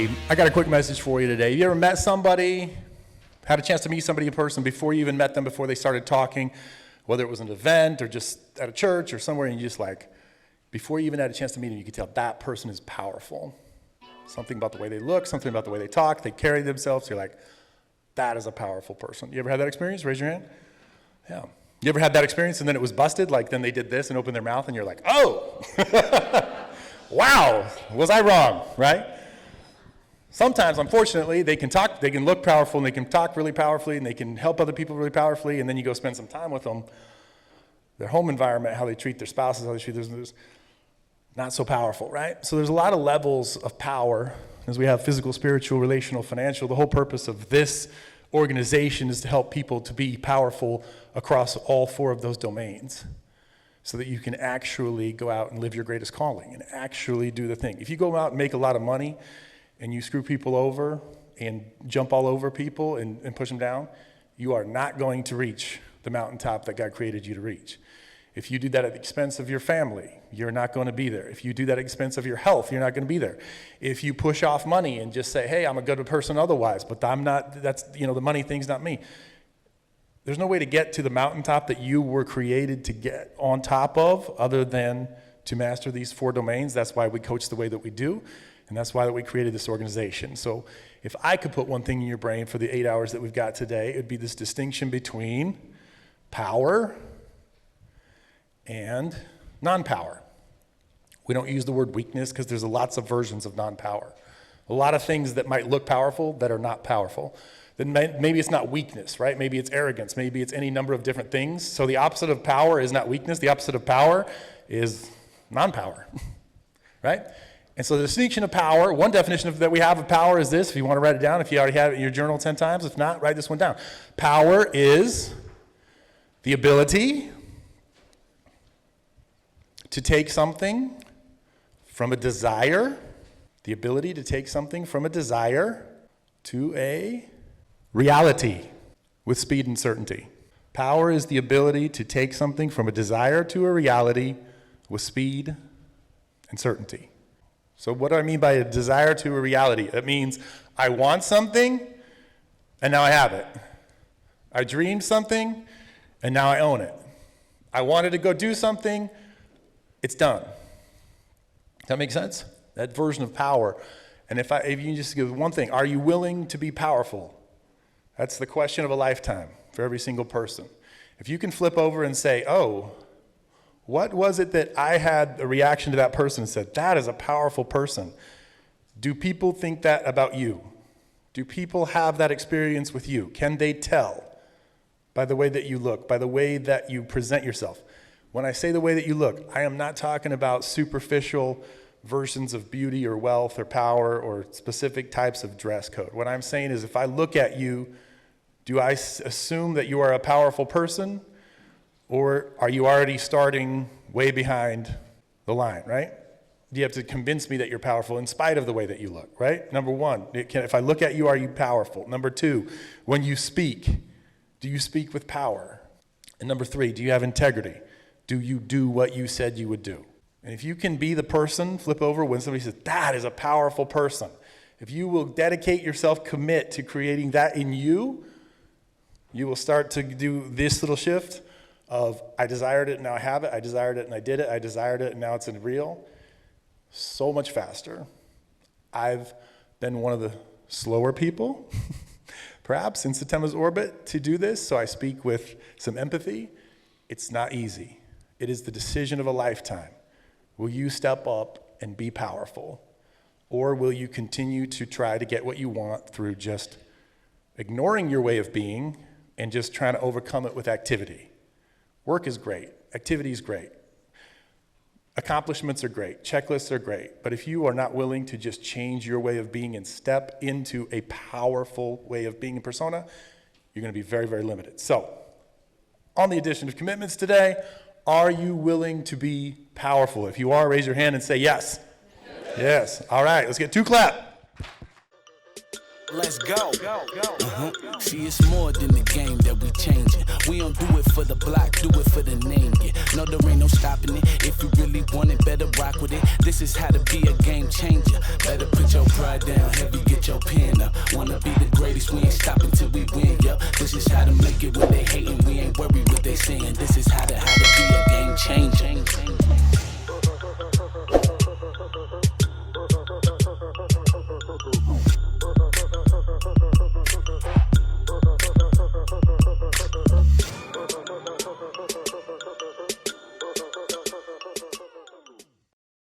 Hey, I got a quick message for you today. You ever met somebody, had a chance to meet somebody in person before you even met them, before they started talking, whether it was an event or just at a church or somewhere, and you just like, before you even had a chance to meet them, you could tell that person is powerful. Something about the way they look, something about the way they talk, they carry themselves, you're like, that is a powerful person. You ever had that experience? Raise your hand. Yeah. You ever had that experience and then it was busted? Like then they did this and opened their mouth and you're like, oh, wow, was I wrong, right? Sometimes, unfortunately, they can talk, they can look powerful, and they can talk really powerfully, and they can help other people really powerfully, and then you go spend some time with them. Their home environment, how they treat their spouses, how they treat their not so powerful, right? So there's a lot of levels of power, as we have physical, spiritual, relational, financial. The whole purpose of this organization is to help people to be powerful across all four of those domains, so that you can actually go out and live your greatest calling and actually do the thing. If you go out and make a lot of money, and you screw people over and jump all over people and push them down, you are not going to reach the mountaintop that God created you to reach. If you do that at the expense of your family, you're not going to be there. If you do that at the expense of your health, you're not going to be there. If you push off money and just say, hey, I'm a good person otherwise, but I'm not, that's, the money thing's not me. There's no way to get to the mountaintop that you were created to get on top of other than to master these four domains. That's why we coach the way that we do. And that's why we created this organization. So if I could put one thing in your brain for the 8 hours that we've got today, it would be this distinction between power and non-power. We don't use the word weakness because there's lots of versions of non-power. A lot of things that might look powerful that are not powerful. Then maybe it's not weakness, right? Maybe it's arrogance. Maybe it's any number of different things. So the opposite of power is not weakness. The opposite of power is non-power, right? And so the distinction of power, one definition that we have of power is this, if you want to write it down, if you already have it in your journal 10 times, if not, write this one down. Power is the ability to take something from a desire, the ability to take something from a desire to a reality with speed and certainty. Power is the ability to take something from a desire to a reality with speed and certainty. So what do I mean by a desire to a reality? That means I want something, and now I have it. I dreamed something, and now I own it. I wanted to go do something, it's done. Does that make sense? That version of power. And if you just give one thing, are you willing to be powerful? That's the question of a lifetime for every single person. If you can flip over and say, oh, what was it that I had a reaction to that person and said, that is a powerful person? Do people think that about you? Do people have that experience with you? Can they tell by the way that you look, by the way that you present yourself? When I say the way that you look, I am not talking about superficial versions of beauty or wealth or power or specific types of dress code. What I'm saying is if I look at you, do I assume that you are a powerful person? Or are you already starting way behind the line, right? Do you have to convince me that you're powerful in spite of the way that you look, right? Number one, if I look at you, are you powerful? Number two, when you speak, do you speak with power? And number three, do you have integrity? Do you do what you said you would do? And if you can be the person, flip over when somebody says, that is a powerful person. If you will dedicate yourself, commit to creating that in you, you will start to do this little shift of I desired it and now I have it, I desired it and I did it, I desired it and now it's real, so much faster. I've been one of the slower people, perhaps, in Setema's orbit to do this, so I speak with some empathy. It's not easy. It is the decision of a lifetime. Will you step up and be powerful? Or will you continue to try to get what you want through just ignoring your way of being and just trying to overcome it with activity? Work is great. Activity is great. Accomplishments are great. Checklists are great. But if you are not willing to just change your way of being and step into a powerful way of being in persona, you're going to be very, very limited. So, on the addition of commitments today, are you willing to be powerful? If you are, raise your hand and say yes. Yes. All right, let's get two clap. Let's go. See, it's more than the game that we changing. We don't do it for the block, do it for the name, yeah. No, there ain't no stopping it. If you really want it, better rock with it. This is how to be a game changer. Better put your pride down, heavy, get your pen up. Wanna be the greatest, we ain't stopping till we win, yup. This is how to make it when they hating, we ain't worried what they saying. This is how to be a game changer.